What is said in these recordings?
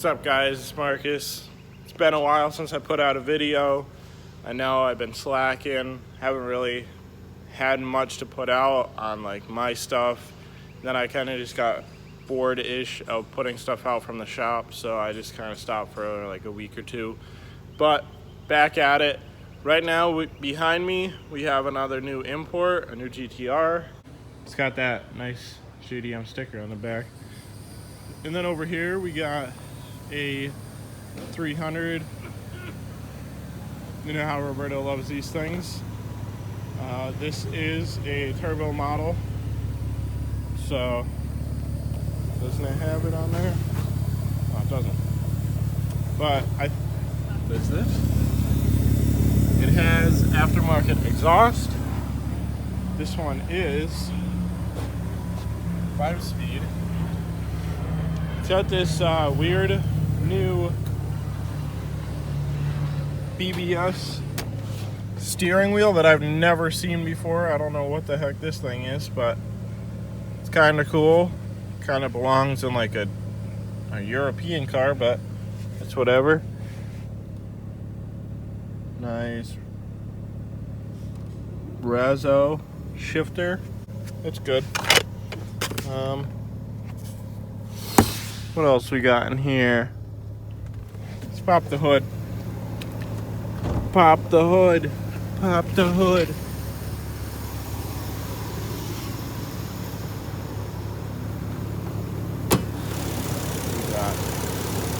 up, guys? It's Marcus. It's been a while since I put out a video. I know I've been slacking, haven't really had much to put out on like my stuff. Then I kind of just got bored-ish of putting stuff out from the shop, so I just kind of stopped for like a week or two. But back at it. Right now, behind me, we have another new import, a new GTR. It's got that nice JDM sticker on the back. And then over here, we got a 300. You know how Roberto loves these things. This is a turbo model. So, doesn't it have it on there? Oh, it doesn't. But what's this? It has aftermarket exhaust. This one is 5-speed. It's got this weird new BBS steering wheel that I've never seen before. I don't know what the heck this thing is, but it's kind of cool. Kind of belongs in like a European car, but it's whatever. Nice Razzo shifter. That's good. What else we got in here? Let's pop the hood. Pop the hood. Pop the hood.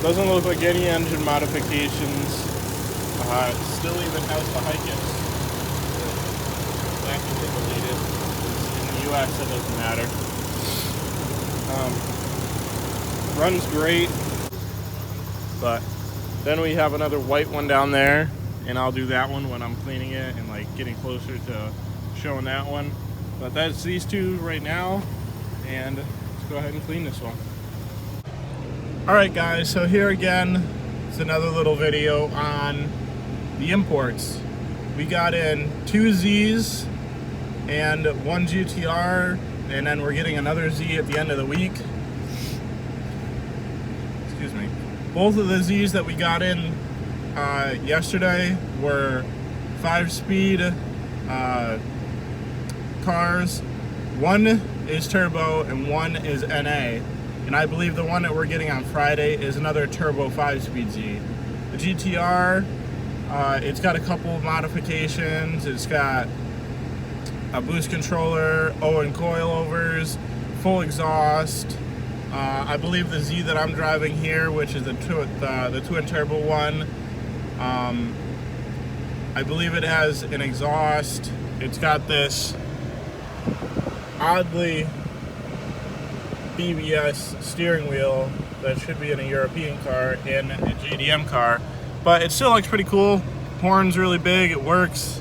Doesn't look like any engine modifications. It still even has the Hikes. That can be deleted. In the US, it doesn't matter. Runs great. But then we have another white one down there, and I'll do that one when I'm cleaning it and like getting closer to showing that one. But that's these two right now, and let's go ahead and clean this one. Alright guys, so here again, it's another little video on the imports. We got in 2 Z's and 1 GTR, and then we're getting another Z at the end of the week. Excuse me. Both of the Z's that we got in yesterday were 5-speed cars. One is turbo and one is NA. And I believe the one that we're getting on Friday is another turbo 5-speed Z. The GTR, it's got a couple of modifications. It's got a boost controller, Owen coilovers, full exhaust. I believe the Z that I'm driving here, which is the twin turbo one, I believe it has an exhaust. It's got this oddly BBS steering wheel that should be in a European car and a JDM car, but it still looks pretty cool. Horn's really big, it works.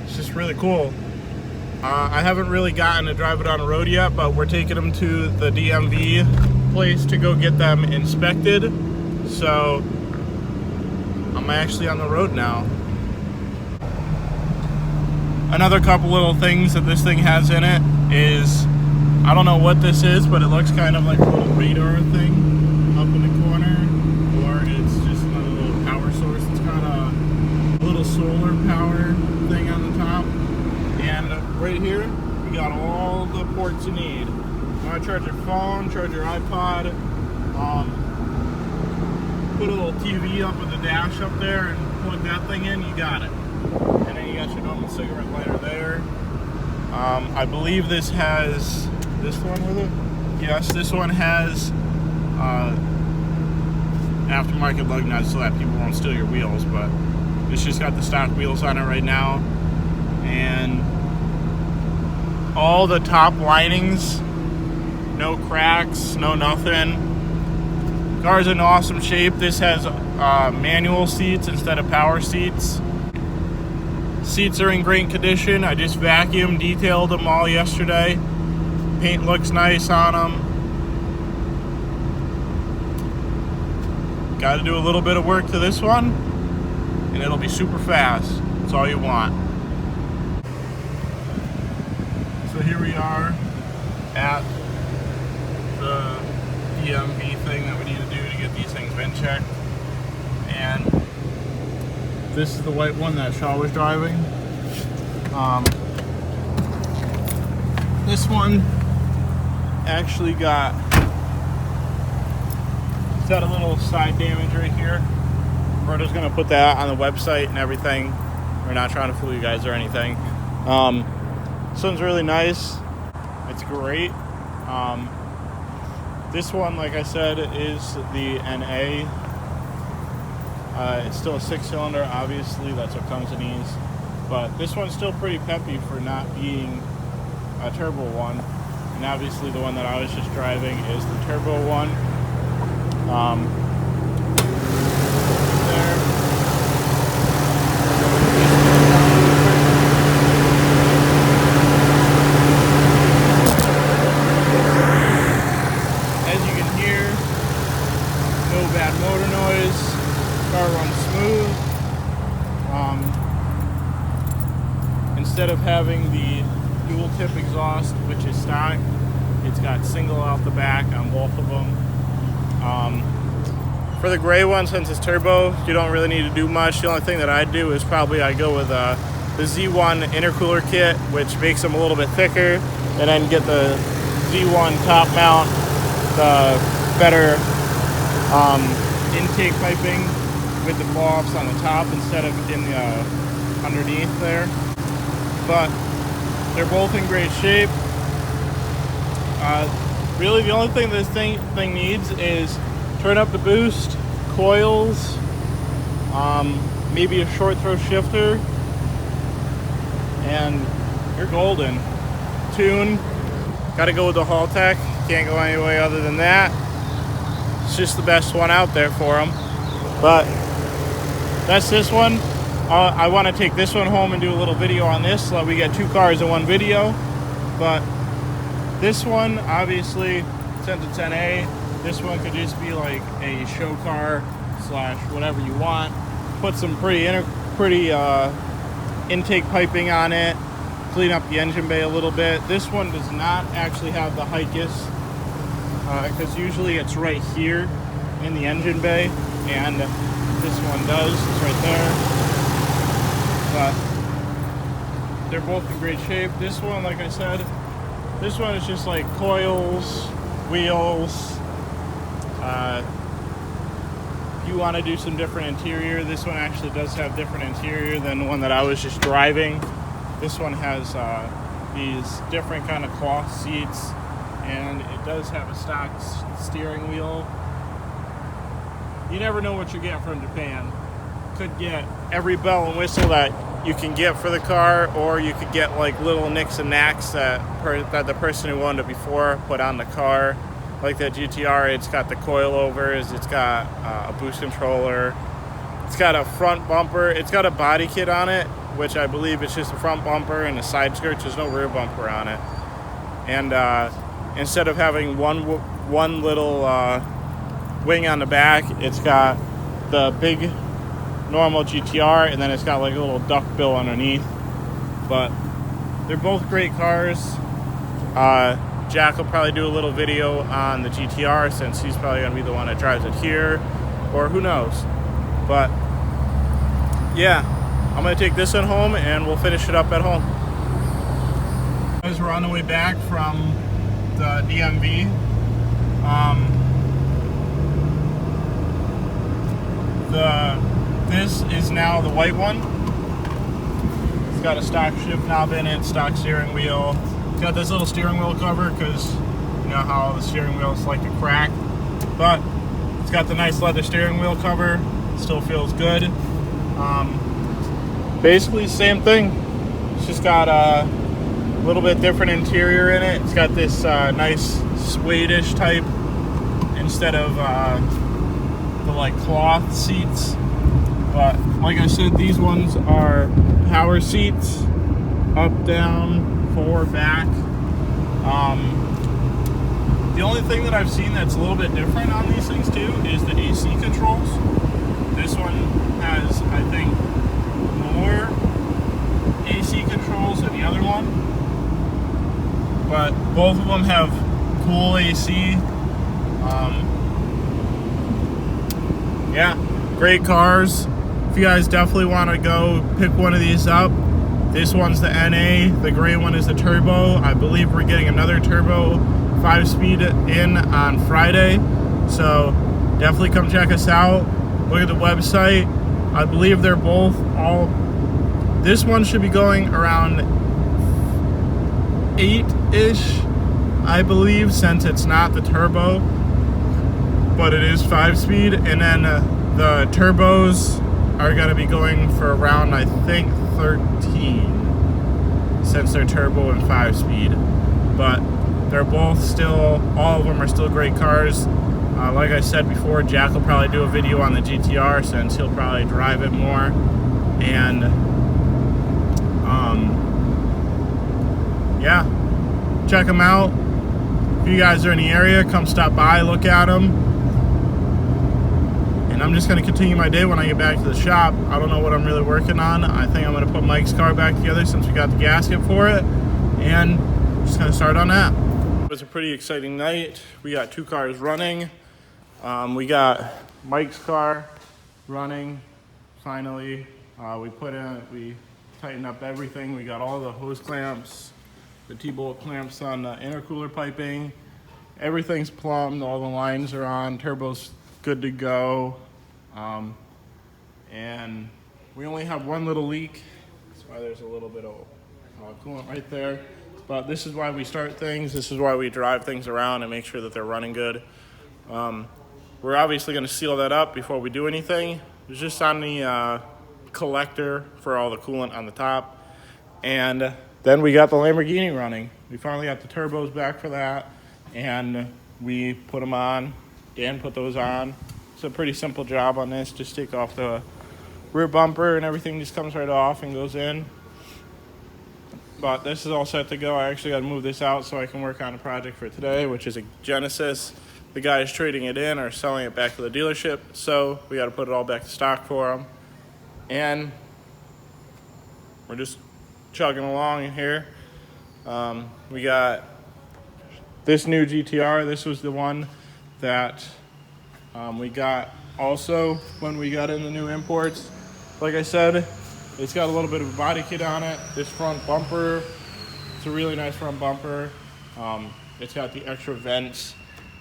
It's just really cool. I haven't really gotten to drive it on the road yet, but we're taking them to the DMV place to go get them inspected. So I'm actually on the road now. Another couple little things that this thing has in it is, I don't know what this is, but it looks kind of like a little radar thing up in the corner, or it's just another little power source. It's got a little solar power thing on the top, and right here we got all the ports you need. You want to charge your phone, charge your iPod, put a little TV up with the dash up there and plug that thing in, you got it. And then you got your normal cigarette lighter there. I believe this has this one with it. Yes, this one has aftermarket lug nuts so that people won't steal your wheels, but it's just got the stock wheels on it right now. And all the top linings, no cracks, no nothing. Car's in awesome shape. This has manual seats instead of power seats. Seats are in great condition. I just vacuumed, detailed them all yesterday. Paint looks nice on them. Got to do a little bit of work to this one, and it'll be super fast. That's all you want. So here we are at the DMV thing. one checked. And this is the white one that Shaw was driving. This one actually got a little side damage right here. Roto's gonna put that on the website and everything. We're not trying to fool you guys or anything. This one's really nice. It's great. This one, like I said, is the NA. It's still a 6-cylinder, obviously, that's what comes in these. But this one's still pretty peppy for not being a turbo one. And obviously the one that I was just driving is the turbo one. There. As you can hear, no bad motor noise. Car runs smooth. Instead of having the dual tip exhaust, which is stock, it's got single out the back on both of them. For the gray one, since it's turbo, you don't really need to do much. The only thing that I do is probably I go with the Z1 intercooler kit, which makes them a little bit thicker, and then get the Z1 top mount, the better intake piping with the blow-offs on the top instead of in the underneath there. But they're both in great shape. Really, the only thing this thing needs is turn up the boost, coils, maybe a short throw shifter, and you're golden. Tune, got to go with the Haltech. Can't go any way other than that. It's just the best one out there for them. But that's this one. I want to take this one home and do a little video on this so that we get 2 cars in one video. But this one, obviously, since it's NA, this one could just be like a show car slash whatever you want. Put some pretty intake piping on it. Clean up the engine bay a little bit. This one does not actually have the Hikis because usually it's right here in the engine bay, and this one does. It's right there. But they're both in great shape. This one, like I said, this one is just like coils, wheels. If you want to do some different interior, this one actually does have different interior than the one that I was just driving. This one has these different kind of cloth seats, and it does have a stock steering wheel. You never know what you're getting from Japan. Could get every bell and whistle that you can get for the car, or you could get like little nicks and knacks that the person who owned it before put on the car. Like that GTR, it's got the coilovers, it's got a boost controller, it's got a front bumper, it's got a body kit on it, which I believe it's just a front bumper and the side skirts. There's no rear bumper on it. And instead of having one little wing on the back, it's got the big normal GTR, and then it's got like a little duck bill underneath. But they're both great cars. Jack will probably do a little video on the GTR since he's probably going to be the one that drives it here, or who knows. But yeah, I'm going to take this one home and we'll finish it up at home. As we're on the way back from the DMV, this is now the white one. It's got a stock shift knob in it, stock steering wheel. It's got this little steering wheel cover because you know how the steering wheels like to crack. But it's got the nice leather steering wheel cover. Still feels good. Basically same thing. It's just got a little bit different interior in it. It's got this nice suede-ish type instead of the like cloth seats. But like I said, these ones are power seats, up, down, forward, back. The only thing that I've seen that's a little bit different on these things too is the AC controls. This one has, I think, more AC controls than the other one, but both of them have cool AC. yeah, great cars. If you guys definitely want to go pick one of these up, this one's the NA, the gray one is the turbo. I believe we're getting another turbo 5-speed in on Friday, so definitely come check us out. Look at the website. I believe they're both all, this one should be going around 8-ish, I believe, since it's not the turbo, but it is 5-speed. And then the turbos are going to be going for around, I think, 13, since they're turbo and 5-speed. But they're both still, all of them are still great cars. Like I said before, Jack will probably do a video on the GTR since he'll probably drive it more. And yeah, check them out. If you guys are in the area, come stop by, look at them. And I'm just going to continue my day when I get back to the shop. I don't know what I'm really working on. I think I'm going to put Mike's car back together since we got the gasket for it. And just going to start on that. It was a pretty exciting night. We got 2 cars running. We got Mike's car running, finally. We tightened up everything. We got all the hose clamps, the T-bolt clamps on the intercooler piping. Everything's plumbed, all the lines are on, turbo's good to go. And we only have one little leak. That's why there's a little bit of coolant right there. But this is why we start things. This is why we drive things around and make sure that they're running good. We're obviously going to seal that up before we do anything. It's just on the collector for all the coolant on the top. And then we got the Lamborghini running. We finally got the turbos back for that, and we put them on. Dan put those on. It's a pretty simple job on this. Just take off the rear bumper and everything just comes right off and goes in. But this is all set to go. I actually got to move this out so I can work on a project for today, which is a Genesis. The guys trading it in or selling it back to the dealership, so we got to put it all back to stock for them. And we're just chugging along in here. We got this new GTR. This was the one that we got also when we got in the new imports. Like I said, it's got a little bit of a body kit on it. This front bumper, it's a really nice front bumper. It's got the extra vents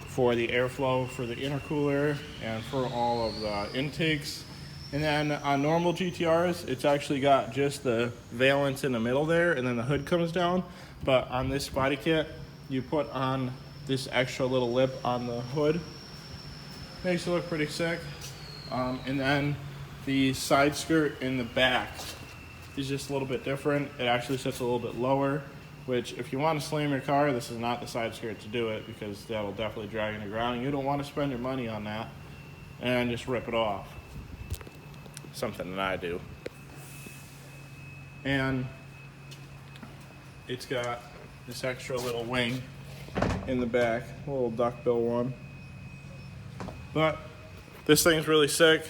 for the airflow for the intercooler and for all of the intakes. And then on normal GTRs, it's actually got just the valance in the middle there, and then the hood comes down. But on this body kit, you put on this extra little lip on the hood. Makes it look pretty sick. And then the side skirt in the back is just a little bit different. It actually sits a little bit lower, which if you want to slam your car, this is not the side skirt to do it, because that will definitely drag in the ground. And you don't want to spend your money on that and just rip it off. Something that I do. And it's got this extra little wing in the back, a little duckbill one. But this thing's really sick.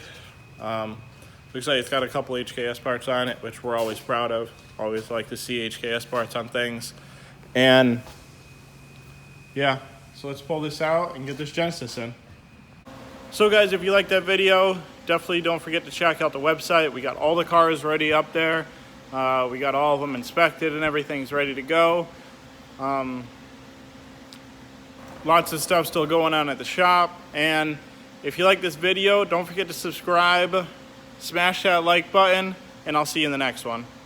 Looks like it's got a couple HKS parts on it, which we're always proud of. Always like to see HKS parts on things. And yeah, so let's pull this out and get this Genesis in. So guys, if you liked that video, definitely don't forget to check out the website. We got all the cars ready up there. We got all of them inspected and everything's ready to go. Lots of stuff still going on at the shop. And if you like this video, don't forget to subscribe, smash that like button, and I'll see you in the next one.